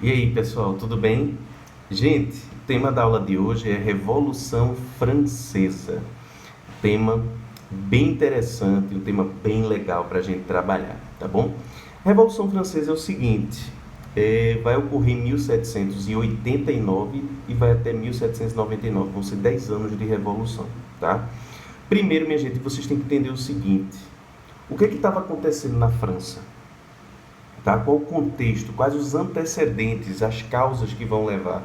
E aí, pessoal, tudo bem? Gente, o tema da aula de hoje é Revolução Francesa. Tema bem interessante, um tema bem legal para a gente trabalhar, tá bom? A Revolução Francesa é o seguinte, vai ocorrer em 1789 e vai até 1799, vão ser 10 anos de revolução, tá? Primeiro, minha gente, vocês têm que entender o seguinte, o que estava acontecendo na França? Tá? Qual o contexto, quais os antecedentes, as causas que vão levar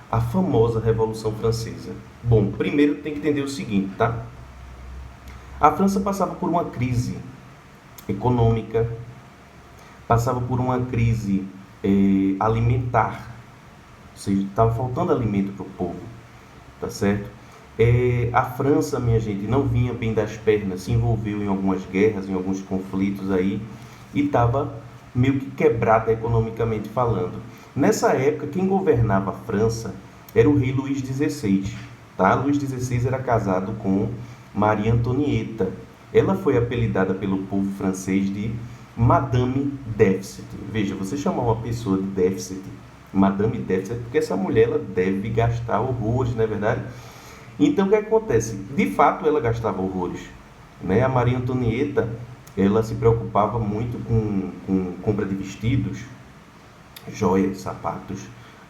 à famosa Revolução Francesa? Bom, primeiro tem que entender o seguinte, tá? A França passava por uma crise econômica, passava por uma crise alimentar, ou seja, estava faltando alimento para o povo, tá certo? A França, minha gente, não vinha bem das pernas, se envolveu em algumas guerras, em alguns conflitos aí, e estava meio que quebrada economicamente falando. Nessa época, quem governava a França era o rei Luís XVI. Tá? Luís XVI era casado com Maria Antonieta. Ela foi apelidada pelo povo francês de Madame Déficit. Veja, você chamar uma pessoa de déficit, Madame Déficit, porque essa mulher ela deve gastar horrores, não é verdade? Então, o que acontece? De fato, ela gastava horrores. Né? A Maria Antonieta, ela se preocupava muito com compra de vestidos, joias, sapatos,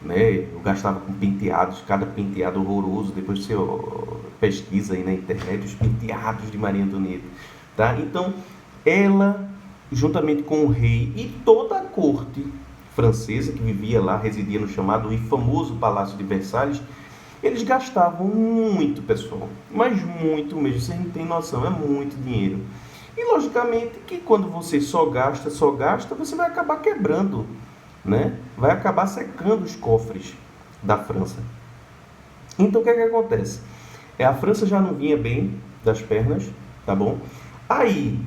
né? Eu gastava com penteados, cada penteado horroroso. Depois você pesquisa aí na internet os penteados de Maria Antonieta, tá? Então, ela, juntamente com o rei e toda a corte francesa que vivia lá, residia no chamado e famoso Palácio de Versalhes, eles gastavam muito, pessoal, mas muito mesmo, vocês não têm noção, é muito dinheiro. E logicamente que quando você só gasta, você vai acabar quebrando, né? Vai acabar secando os cofres da França. Então o que é que acontece? A França já não vinha bem das pernas, tá bom? Aí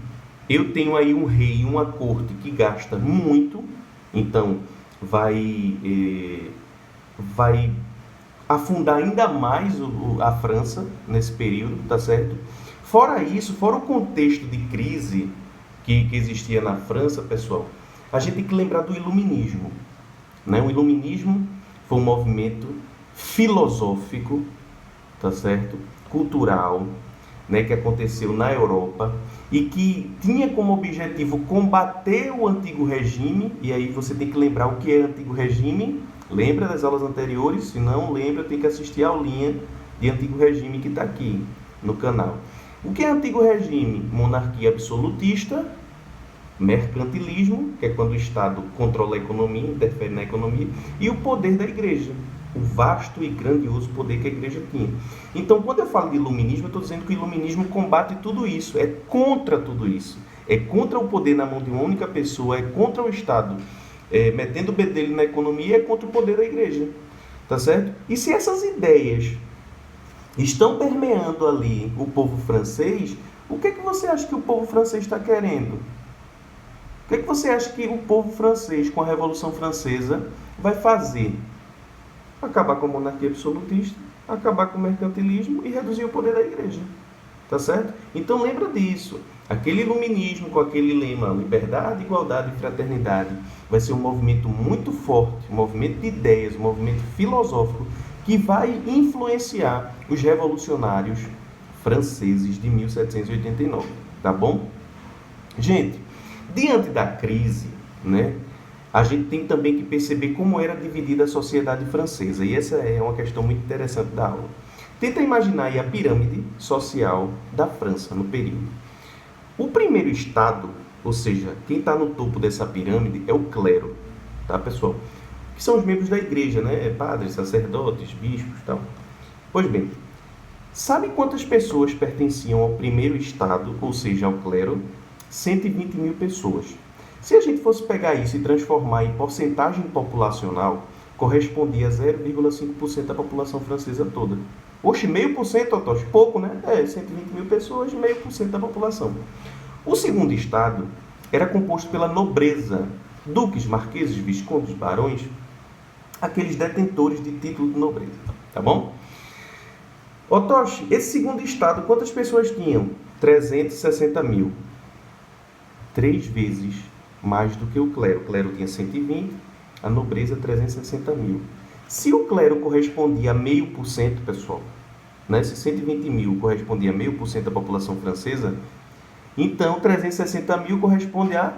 eu tenho aí um rei e uma corte que gasta muito, então vai afundar ainda mais a França nesse período, tá certo? Fora isso, fora o contexto de crise que existia na França, pessoal, a gente tem que lembrar do Iluminismo. Né? O Iluminismo foi um movimento filosófico, tá certo? Cultural, né? Que aconteceu na Europa e que tinha como objetivo combater o antigo regime. E aí você tem que lembrar o que é antigo regime. Lembra das aulas anteriores? Se não lembra, tem que assistir a aulinha de antigo regime que está aqui no canal. O que é antigo regime? Monarquia absolutista, mercantilismo, que é quando o Estado controla a economia, interfere na economia, e o poder da igreja, o vasto e grandioso poder que a igreja tinha. Então, quando eu falo de iluminismo, eu estou dizendo que o iluminismo combate tudo isso, é contra tudo isso. É contra o poder na mão de uma única pessoa, é contra o Estado metendo o bedelho na economia, é contra o poder da igreja. Tá certo? E se essas ideias estão permeando ali o povo francês, o que é que você acha que o povo francês está querendo? O que é que você acha que o povo francês, com a Revolução Francesa, vai fazer? Acabar com a monarquia absolutista, acabar com o mercantilismo e reduzir o poder da igreja. Tá certo? Então lembra disso. Aquele iluminismo com aquele lema liberdade, igualdade e fraternidade vai ser um movimento muito forte, um movimento de ideias, um movimento filosófico que vai influenciar os revolucionários franceses de 1789, tá bom? Gente, diante da crise, né, a gente tem também que perceber como era dividida a sociedade francesa, e essa é uma questão muito interessante da aula. Tenta imaginar aí a pirâmide social da França no período. O primeiro estado, ou seja, quem está no topo dessa pirâmide é o clero, tá, pessoal? Que são os membros da igreja, né? Padres, sacerdotes, bispos e tal. Pois bem, sabe quantas pessoas pertenciam ao primeiro estado, ou seja, ao clero? 120 mil pessoas. Se a gente fosse pegar isso e transformar em porcentagem populacional, correspondia a 0,5% da população francesa toda. Oxe, 0,5%, Otoshi, pouco, né? 120 mil pessoas, 0,5% da população. O segundo estado era composto pela nobreza, duques, marqueses, viscondes, barões, aqueles detentores de título de nobreza, tá bom? Otoshi, esse segundo estado, quantas pessoas tinham? 360 mil. 3 vezes mais do que o clero. O clero tinha 120, a nobreza 360 mil. Se o clero correspondia a 0,5%, pessoal, né? Se 120 mil correspondia a 0,5% da população francesa, então 360 mil corresponde a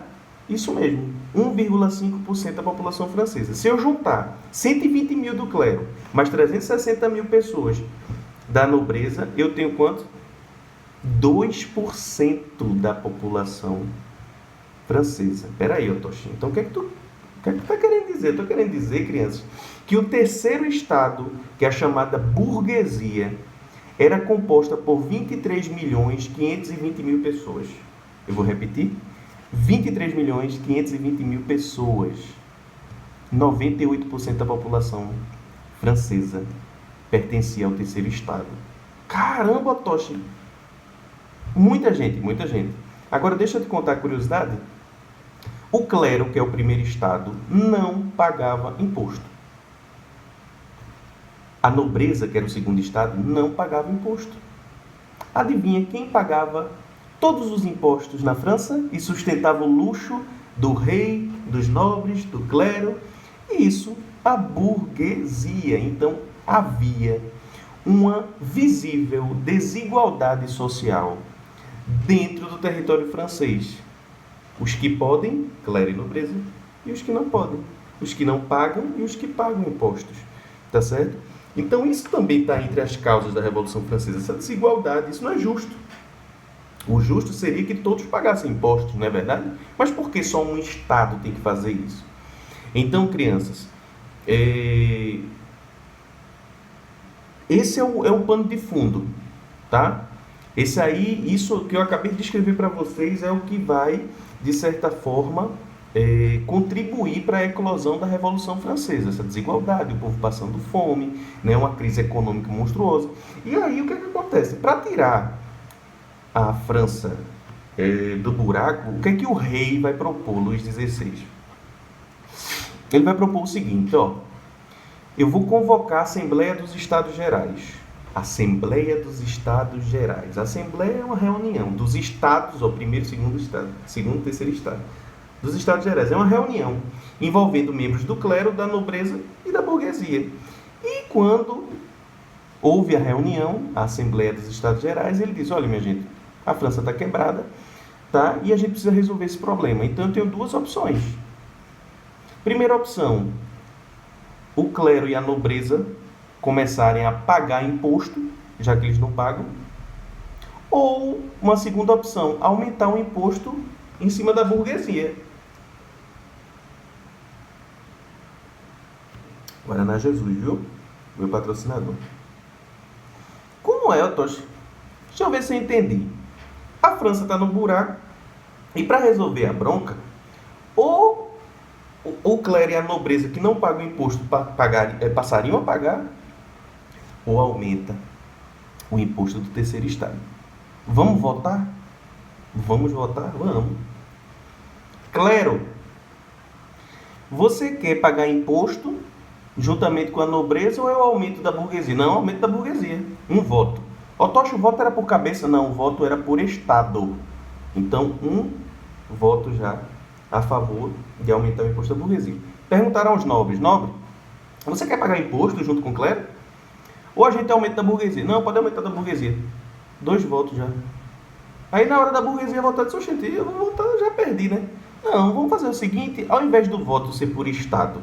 isso mesmo, 1,5% da população francesa. Se eu juntar 120 mil do clero, mais 360 mil pessoas da nobreza, eu tenho quanto? 2% da população francesa. Peraí, Otoshi. Então, o que é que tu está querendo dizer? Eu estou querendo dizer, crianças, que o terceiro estado, que é a chamada burguesia, era composta por 23.520.000 pessoas. Eu vou repetir. 23.520.000 pessoas. 98% da população francesa pertencia ao terceiro estado. Caramba, Toshi! Muita gente, muita gente. Agora, deixa eu te contar a curiosidade. O clero, que é o primeiro estado, não pagava imposto. A nobreza, que era o segundo estado, não pagava imposto. Adivinha quem pagava todos os impostos na França e sustentava o luxo do rei, dos nobres, do clero? E isso, a burguesia. Então, havia uma visível desigualdade social dentro do território francês. Os que podem, clero e nobreza, e os que não podem. Os que não pagam e os que pagam impostos. Tá certo? Então, isso também está entre as causas da Revolução Francesa. Essa desigualdade, isso não é justo. O justo seria que todos pagassem impostos, não é verdade? Mas por que só um Estado tem que fazer isso? Então, crianças, esse é o pano de fundo, tá? Esse aí, isso que eu acabei de descrever para vocês é o que vai, de certa forma, contribuir para a eclosão da Revolução Francesa. Essa desigualdade, o povo passando fome, né, uma crise econômica monstruosa. E aí, o que acontece? Para tirar a França do buraco, o que é que o rei vai propor, Luís XVI? Ele vai propor o seguinte, ó. Eu vou convocar a Assembleia dos Estados Gerais. Assembleia dos Estados Gerais. A Assembleia é uma reunião dos estados, ó, primeiro e segundo estado, segundo e terceiro estado, dos Estados Gerais. É uma reunião envolvendo membros do clero, da nobreza e da burguesia. E quando houve a reunião, a Assembleia dos Estados Gerais, ele diz, olha, minha gente, a França está quebrada, tá? E a gente precisa resolver esse problema. Então, eu tenho duas opções. Primeira opção, o clero e a nobreza começarem a pagar imposto, já que eles não pagam. Ou, uma segunda opção, aumentar o imposto em cima da burguesia. Guaraná Jesus, viu? Meu patrocinador. Como é, Otoshi? Deixa eu ver se eu entendi. A França está no buraco e para resolver a bronca, ou o clero e a nobreza que não pagam imposto passariam a pagar, ou aumenta o imposto do terceiro estado. Vamos votar? Vamos votar? Vamos. Clero, você quer pagar imposto juntamente com a nobreza ou é o aumento da burguesia? Não, aumento da burguesia. Um voto. Otoshi, o voto era por cabeça? Não, o voto era por estado. Então, um voto já a favor de aumentar o imposto da burguesia. Perguntaram aos nobres, nobre, você quer pagar imposto junto com o clero? Ou a gente aumenta da burguesia? Não, pode aumentar da burguesia. 2 votos já. Aí na hora da burguesia votar, disse, oxente, eu vou votar, já perdi, né? Não, vamos fazer o seguinte, ao invés do voto ser por estado,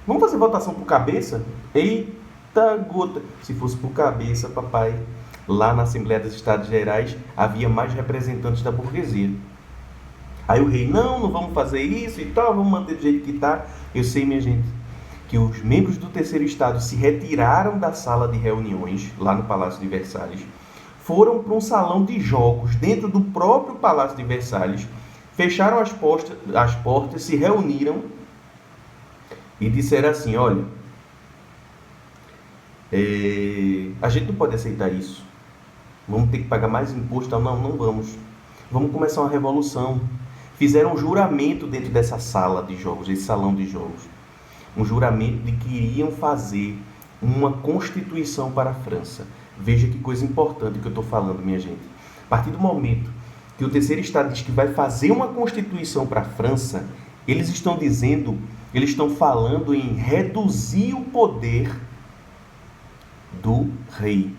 vamos fazer votação por cabeça? Eita gota! Se fosse por cabeça, papai, lá na Assembleia dos Estados Gerais havia mais representantes da burguesia. Aí o rei, não vamos fazer isso e tal, vamos manter do jeito que está. Eu sei, minha gente, que os membros do terceiro estado se retiraram da sala de reuniões, lá no Palácio de Versalhes, foram para um salão de jogos dentro do próprio Palácio de Versalhes, fecharam as portas, se reuniram e disseram assim, olha, a gente não pode aceitar isso, vamos ter que pagar mais imposto, não vamos começar uma revolução. Fizeram um juramento dentro dessa sala de jogos, esse salão de jogos, um juramento de que iriam fazer uma constituição para a França. Veja que coisa importante que eu estou falando, minha gente. A partir do momento que o terceiro estado diz que vai fazer uma constituição para a França, Eles estão dizendo, eles estão falando em reduzir o poder do rei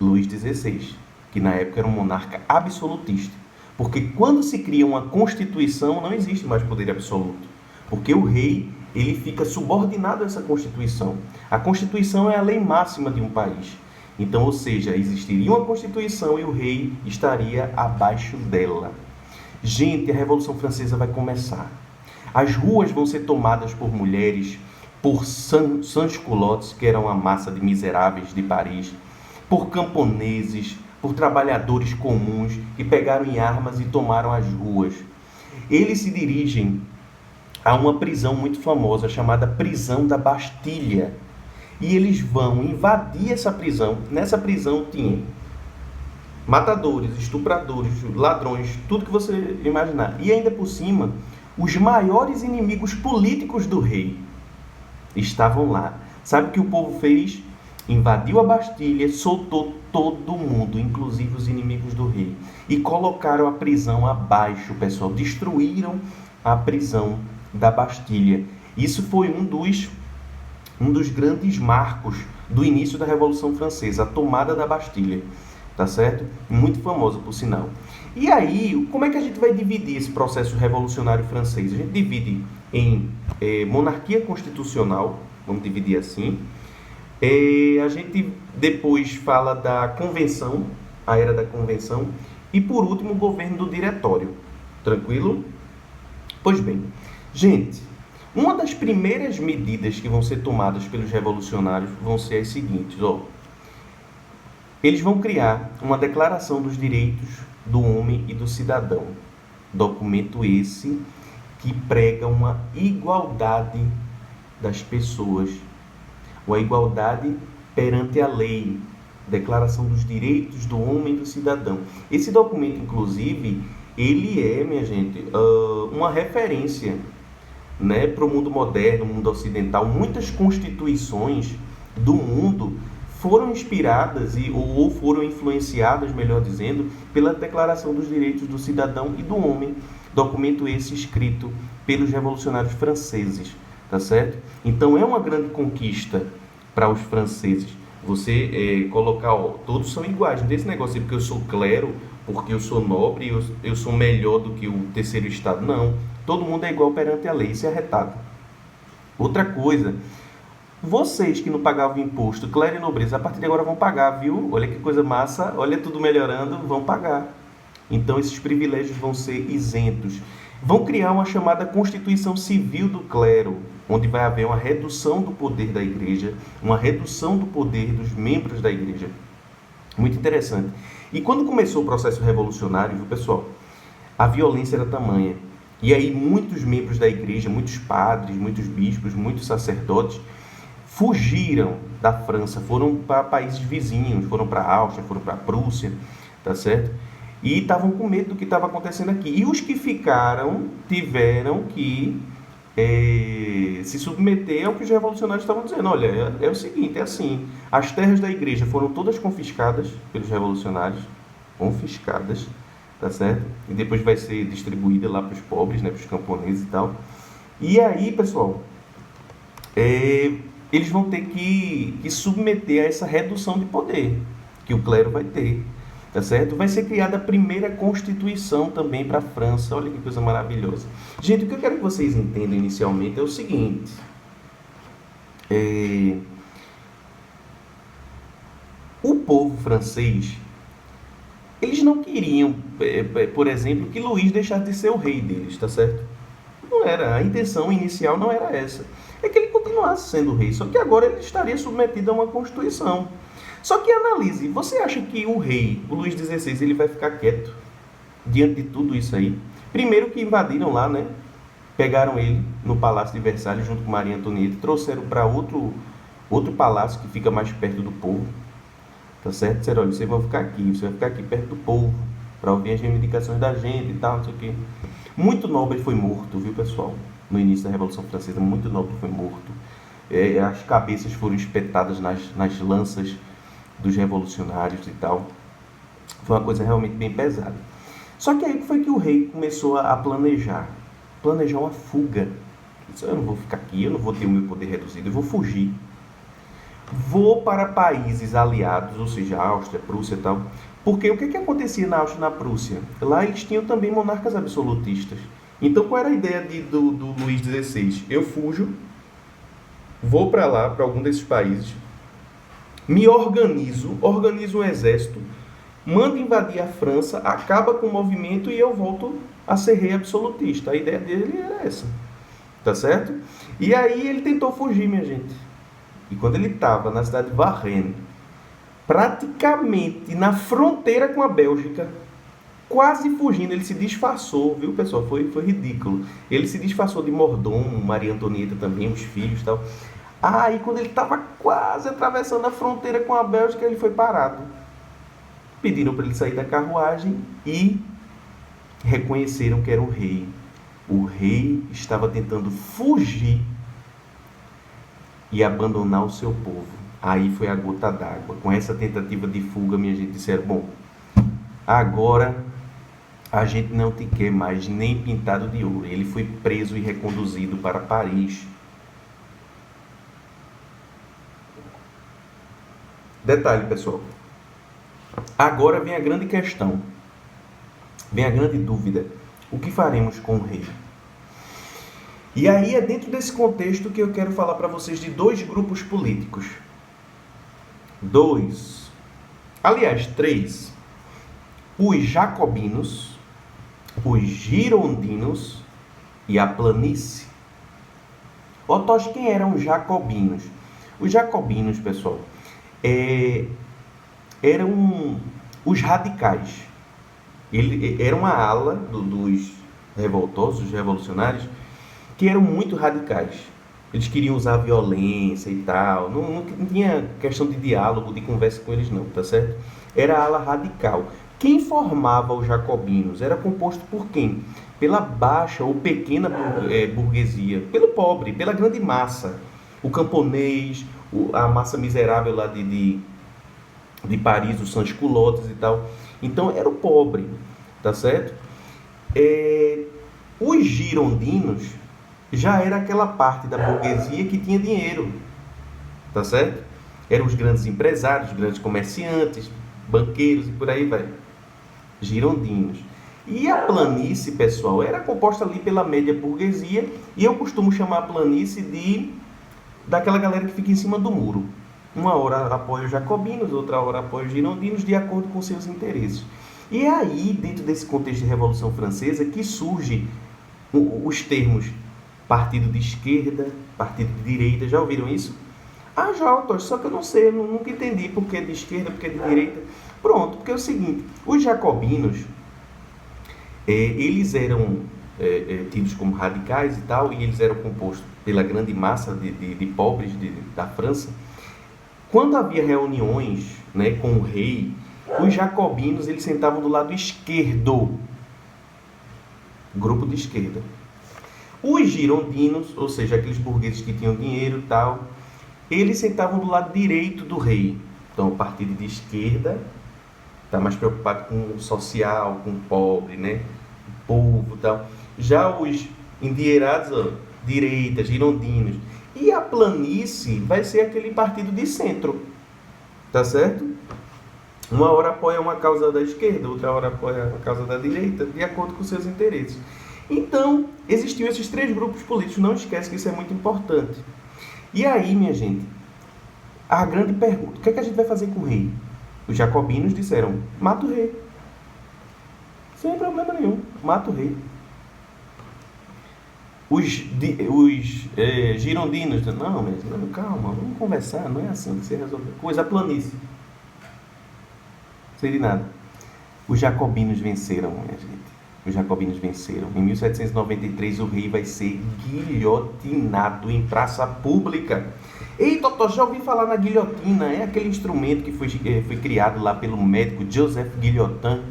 Luís XVI, que na época era um monarca absolutista. Porque quando se cria uma constituição, não existe mais poder absoluto. Porque o rei, ele fica subordinado a essa constituição. A constituição é a lei máxima de um país. Então, ou seja, existiria uma constituição e o rei estaria abaixo dela. Gente, a Revolução Francesa vai começar. As ruas vão ser tomadas por mulheres, por sans-culottes, que eram a massa de miseráveis de Paris, por camponeses, por trabalhadores comuns que pegaram em armas e tomaram as ruas. Eles se dirigem a uma prisão muito famosa chamada Prisão da Bastilha. E eles vão invadir essa prisão. Nessa prisão tinha matadores, estupradores, ladrões, tudo que você imaginar. E ainda por cima, os maiores inimigos políticos do rei estavam lá. Sabe o que o povo fez? Invadiu a Bastilha, soltou todo mundo, inclusive os inimigos do rei. E colocaram a prisão abaixo, pessoal. Destruíram a prisão da Bastilha. Isso foi um dos grandes marcos do início da Revolução Francesa, a tomada da Bastilha, tá certo? Muito famosa, por sinal. E aí, como é que a gente vai dividir esse processo revolucionário francês? A gente divide em monarquia constitucional, vamos dividir assim. A gente depois fala da convenção, a era da convenção, e por último, o governo do diretório. Tranquilo? Pois bem, gente, uma das primeiras medidas que vão ser tomadas pelos revolucionários vão ser as seguintes, ó. Eles vão criar uma Declaração dos Direitos do Homem e do Cidadão. Documento esse que prega uma igualdade das pessoas, uma igualdade perante a lei. Declaração dos Direitos do Homem e do Cidadão. Esse documento, inclusive, ele é, minha gente, uma referência, né, para o mundo moderno, mundo ocidental. Muitas constituições do mundo foram inspiradas ou foram influenciadas, melhor dizendo, pela Declaração dos Direitos do Cidadão e do Homem, documento esse escrito pelos revolucionários franceses, tá certo? Então é uma grande conquista para os franceses você colocar, ó, todos são iguais, não tem esse negócio de porque eu sou clero, porque eu sou nobre, eu sou melhor do que o terceiro estado, não. Todo mundo é igual perante a lei, isso é arretado. Outra coisa, vocês que não pagavam imposto, clero e nobreza, a partir de agora vão pagar, viu? Olha que coisa massa, olha tudo melhorando, vão pagar. Então esses privilégios vão ser isentos. Vão criar uma chamada Constituição Civil do Clero, onde vai haver uma redução do poder da igreja, uma redução do poder dos membros da igreja. Muito interessante. E quando começou o processo revolucionário, viu, pessoal, a violência era tamanha. E aí muitos membros da igreja, muitos padres, muitos bispos, muitos sacerdotes, fugiram da França, foram para países vizinhos, foram para a Áustria, foram para a Prússia, tá certo? E estavam com medo do que estava acontecendo aqui. E os que ficaram tiveram que se submeter ao que os revolucionários estavam dizendo. Olha, é o seguinte, é assim, as terras da igreja foram todas confiscadas pelos revolucionários, confiscadas, tá certo? E depois vai ser distribuída lá para os pobres, né, para os camponeses e tal. E aí, pessoal, eles vão ter que submeter a essa redução de poder que o clero vai ter, tá certo? Vai ser criada a primeira Constituição também para a França. Olha que coisa maravilhosa. Gente, o que eu quero que vocês entendam inicialmente é o seguinte. O povo francês, eles não queriam, por exemplo, que Luís deixasse de ser o rei deles, tá certo? Não era, a intenção inicial não era essa. É que ele continuasse sendo rei, só que agora ele estaria submetido a uma Constituição. Só que analise, você acha que o rei, o Luís XVI, ele vai ficar quieto diante de tudo isso aí? Primeiro que invadiram lá, né? Pegaram ele no Palácio de Versalhes junto com Maria Antonieta, trouxeram para outro palácio que fica mais perto do povo, tá certo? Disseram, olha, você vai ficar aqui perto do povo, para ouvir as reivindicações da gente e tal, não sei o quê. Muito nobre foi morto, viu, pessoal? No início da Revolução Francesa, muito nobre foi morto. As cabeças foram espetadas nas lanças dos revolucionários e tal. Foi uma coisa realmente bem pesada. Só que aí foi que o rei começou a planejar. planejar uma fuga. Eu não vou ficar aqui, eu não vou ter o meu poder reduzido, eu vou fugir. Vou para países aliados, ou seja, Áustria, Prússia e tal. Porque o que acontecia na Áustria e na Prússia? Lá eles tinham também monarcas absolutistas. Então qual era a ideia do Luís XVI? Eu fujo, vou para lá, para algum desses países, me organizo um exército, mando invadir a França, acaba com o movimento e eu volto a ser rei absolutista. A ideia dele era essa, tá certo? E aí ele tentou fugir, minha gente. E quando ele estava na cidade de Varennes, praticamente na fronteira com a Bélgica, quase fugindo, ele se disfarçou, viu, pessoal? Foi ridículo. Ele se disfarçou de mordomo, Maria Antonieta também, os filhos e tal. Aí, quando ele estava quase atravessando a fronteira com a Bélgica, ele foi parado. Pediram para ele sair da carruagem e reconheceram que era o rei. O rei estava tentando fugir e abandonar o seu povo. Aí foi a gota d'água. Com essa tentativa de fuga, minha gente, disseram, bom, agora a gente não te quer mais nem pintado de ouro. Ele foi preso e reconduzido para Paris. Detalhe, pessoal. Agora vem a grande questão. Vem a grande dúvida. O que faremos com o rei? E aí é dentro desse contexto que eu quero falar para vocês de dois grupos políticos. Três. Os jacobinos, os girondinos e a planície. Otosh, quem eram os jacobinos? Os jacobinos, pessoal, eram os radicais. Era uma ala dos revoltosos, dos revolucionários, que eram muito radicais. Eles queriam usar violência e tal. Não tinha questão de diálogo, de conversa com eles não, tá certo? Era a ala radical. Quem formava os jacobinos era composto por quem? Pela baixa ou pequena burguesia, pelo pobre, pela grande massa. O camponês, a massa miserável lá de Paris, os sans-culottes e tal. Então era o pobre, tá certo? Os girondinos já era aquela parte da burguesia que tinha dinheiro, tá certo? Eram os grandes empresários, os grandes comerciantes, banqueiros e por aí vai. Girondinos. E a planície, pessoal, era composta ali pela média burguesia, e eu costumo chamar a planície daquela galera que fica em cima do muro. Uma hora apoia os jacobinos, outra hora apoia os girondinos, de acordo com seus interesses. E é aí, dentro desse contexto de Revolução Francesa, que surgem os termos partido de esquerda, partido de direita. Já ouviram isso? Já, autor, só que eu não sei, eu nunca entendi por que de esquerda, por que de direita. Pronto, porque é o seguinte, os jacobinos, eles eram tidos como radicais e tal, e eles eram compostos pela grande massa de pobres da França. Quando havia reuniões, né, com o rei, os jacobinos eles sentavam do lado esquerdo, grupo de esquerda. Os girondinos, ou seja, aqueles burgueses que tinham dinheiro e tal, eles sentavam do lado direito do rei. Então, o partido de esquerda está mais preocupado com o social, com o pobre, né? O povo e tal. Já os endinheirados, direita, girondinos. E a planície vai ser aquele partido de centro, tá certo? Uma hora apoia uma causa da esquerda, outra hora apoia uma causa da direita, de acordo com seus interesses. Então, existiam esses três grupos políticos, não esquece que isso é muito importante. E aí, minha gente, a grande pergunta, o que é que a gente vai fazer com o rei? Os jacobinos disseram, mata o rei. Sem problema nenhum, mata o rei. Os girondinos, não, calma, vamos conversar, não é assim que você resolve. Coisa planície. Não sei de nada. Os jacobinos venceram, minha gente. Os jacobinos venceram. Em 1793, o rei vai ser guilhotinado em praça pública. Ei, Totó, já ouvi falar na guilhotina. É aquele instrumento que foi criado lá pelo médico Joseph Guillotin.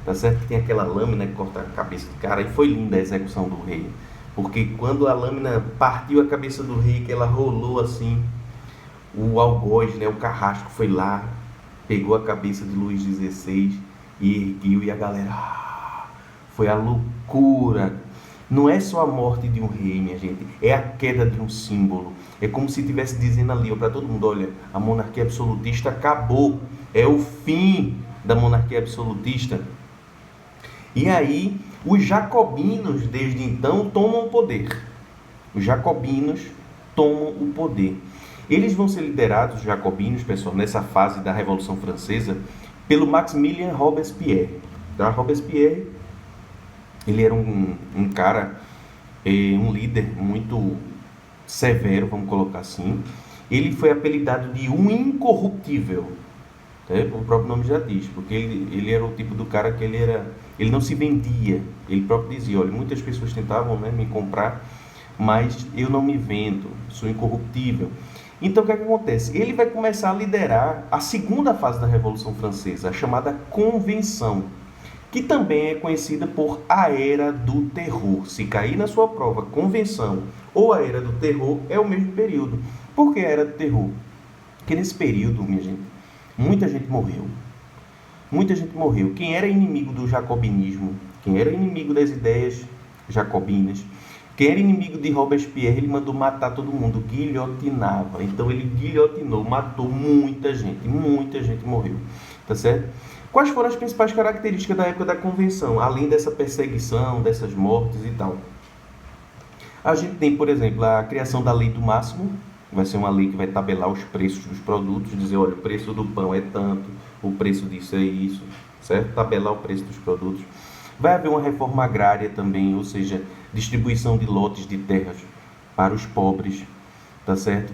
Tá certo? Que tem aquela lâmina que corta a cabeça do cara. E foi linda a execução do rei. Porque quando a lâmina partiu a cabeça do rei, que ela rolou assim, o algoz, né, o carrasco foi lá, pegou a cabeça de Luís XVI e ergueu, e a galera... Foi a loucura. Não é só a morte de um rei, minha gente, é a queda de um símbolo. É como se estivesse dizendo ali para todo mundo, olha, a monarquia absolutista acabou, é o fim da monarquia absolutista. E aí, os jacobinos, desde então, tomam o poder. Os jacobinos tomam o poder. Eles vão ser liderados, os jacobinos, pessoal, nessa fase da Revolução Francesa, pelo Maximilien Robespierre. Tá? Robespierre, ele era um cara, um líder muito severo, vamos colocar assim. Ele foi apelidado de um incorruptível. O próprio nome já diz, porque ele era o tipo do cara que ele não se vendia. Ele próprio dizia, olha, muitas pessoas tentavam, né, me comprar, mas eu não me vendo, sou incorruptível. Então o que é que acontece? Ele vai começar a liderar a segunda fase da Revolução Francesa, a chamada Convenção, que também é conhecida por a Era do Terror. Se cair na sua prova Convenção ou a Era do Terror, é o mesmo período. Por que a Era do Terror? Porque nesse período, minha gente, muita gente morreu. Muita gente morreu. Quem era inimigo do jacobinismo, quem era inimigo das ideias jacobinas, quem era inimigo de Robespierre, ele mandou matar todo mundo, guilhotinava. Então ele guilhotinou, matou muita gente morreu. Tá certo? Quais foram as principais características da época da Convenção, além dessa perseguição, dessas mortes e tal? A gente tem, por exemplo, a criação da Lei do Máximo. Vai ser uma lei que vai tabelar os preços dos produtos, dizer, olha, o preço do pão é tanto, o preço disso é isso, certo? Tabelar o preço dos produtos. Vai haver uma reforma agrária também, ou seja, distribuição de lotes de terras para os pobres, tá certo?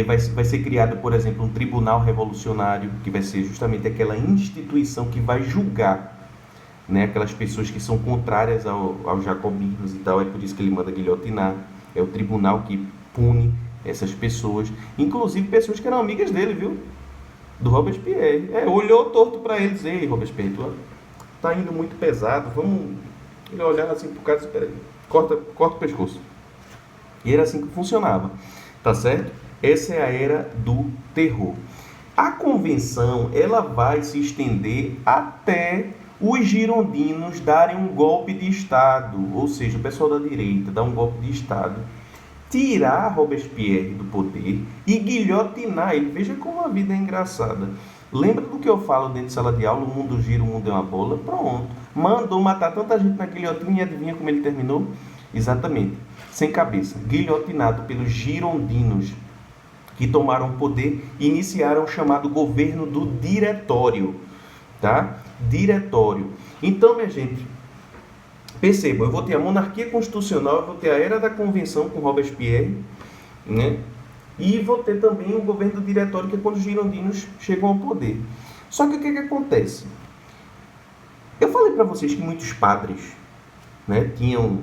Vai ser criado, por exemplo, um tribunal revolucionário, que vai ser justamente aquela instituição que vai julgar, né, aquelas pessoas que são contrárias aos jacobinos e tal. É por isso que ele manda guilhotinar. É o tribunal que pune essas pessoas, inclusive pessoas que eram amigas dele, viu? Do Robespierre. Olhou torto para ele e disse, ei, Robespierre, tu tá indo muito pesado, vamos... Ele olhava assim pro cara e disse, peraí, corta o pescoço. E era assim que funcionava, tá certo? Essa é a Era do Terror. A Convenção, ela vai se estender até os girondinos darem um golpe de Estado, ou seja, o pessoal da direita dá um golpe de Estado, tirar Robespierre do poder e guilhotinar ele. Veja como a vida é engraçada. Lembra do que eu falo dentro de sala de aula? O mundo gira, o mundo é uma bola? Pronto. Mandou matar tanta gente na guilhotina e adivinha como ele terminou? Exatamente. Sem cabeça. Guilhotinado pelos girondinos, que tomaram o poder e iniciaram o chamado governo do diretório. Tá? Diretório. Então, minha gente, percebam, eu vou ter a monarquia constitucional, eu vou ter a Era da Convenção com Robespierre, né? E vou ter também o governo do diretório, que é quando os girondinos chegam ao poder. Só que o que acontece? Eu falei para vocês que muitos padres, né, tinham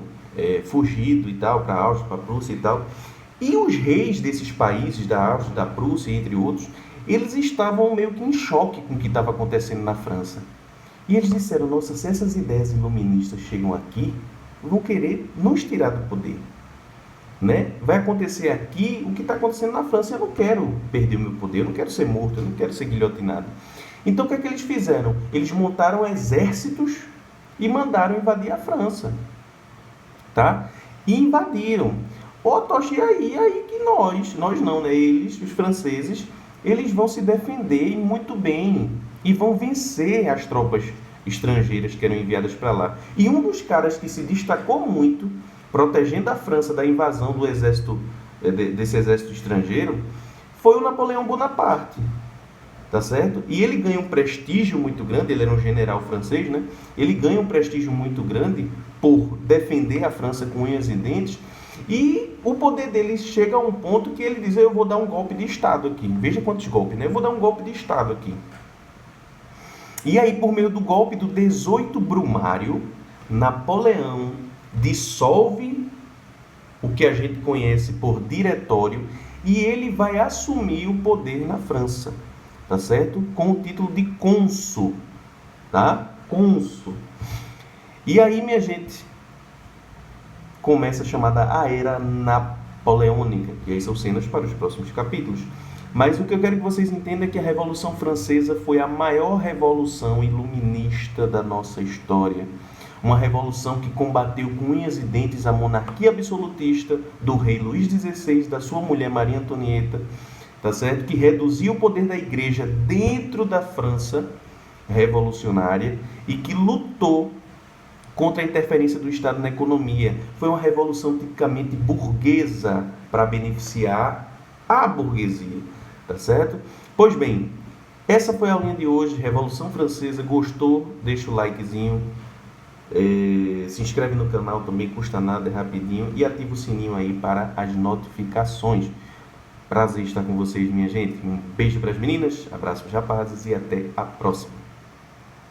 fugido e tal, para a Áustria, para a Prússia e tal. E os reis desses países, da Áustria, da Prússia, entre outros, eles estavam meio que em choque com o que estava acontecendo na França. E eles disseram, nossa, se essas ideias iluministas chegam aqui, vão querer nos tirar do poder. Né? Vai acontecer aqui o que está acontecendo na França. Eu não quero perder o meu poder, eu não quero ser morto, eu não quero ser guilhotinado. Então o que é que eles fizeram? Eles montaram exércitos e mandaram invadir a França. Tá? E invadiram. Toshi, e aí que nós não, né? Eles, os franceses, eles vão se defender muito bem e vão vencer as tropas estrangeiras que eram enviadas para lá. E um dos caras que se destacou muito, protegendo a França da invasão do exército, desse exército estrangeiro, foi o Napoleão Bonaparte, tá certo? E ele ganha um prestígio muito grande, ele era um general francês, né? Ele ganha um prestígio muito grande por defender a França com unhas e dentes, e o poder dele chega a um ponto que ele diz, eu vou dar um golpe de Estado aqui. Veja quantos golpes, né? Eu vou dar um golpe de Estado aqui. E aí, por meio do golpe do 18 Brumário, Napoleão dissolve o que a gente conhece por diretório e ele vai assumir o poder na França, tá certo? Com o título de cônsul, tá? Cônsul. E aí, minha gente, começa a chamada a Era Napoleônica, que aí são cenas para os próximos capítulos. Mas o que eu quero que vocês entendam é que a Revolução Francesa foi a maior revolução iluminista da nossa história. Uma revolução que combateu com unhas e dentes a monarquia absolutista do rei Luís XVI, da sua mulher Maria Antonieta, tá certo? Que reduziu o poder da igreja dentro da França revolucionária e que lutou contra a interferência do Estado na economia. Foi uma revolução tipicamente burguesa para beneficiar a burguesia, tá certo? Pois bem, essa foi a aulinha de hoje, Revolução Francesa. Gostou? Deixa o likezinho, se inscreve no canal também, custa nada, é rapidinho, e ativa o sininho aí para as notificações. Prazer estar com vocês, minha gente. Um beijo para as meninas, abraço para os rapazes e até a próxima.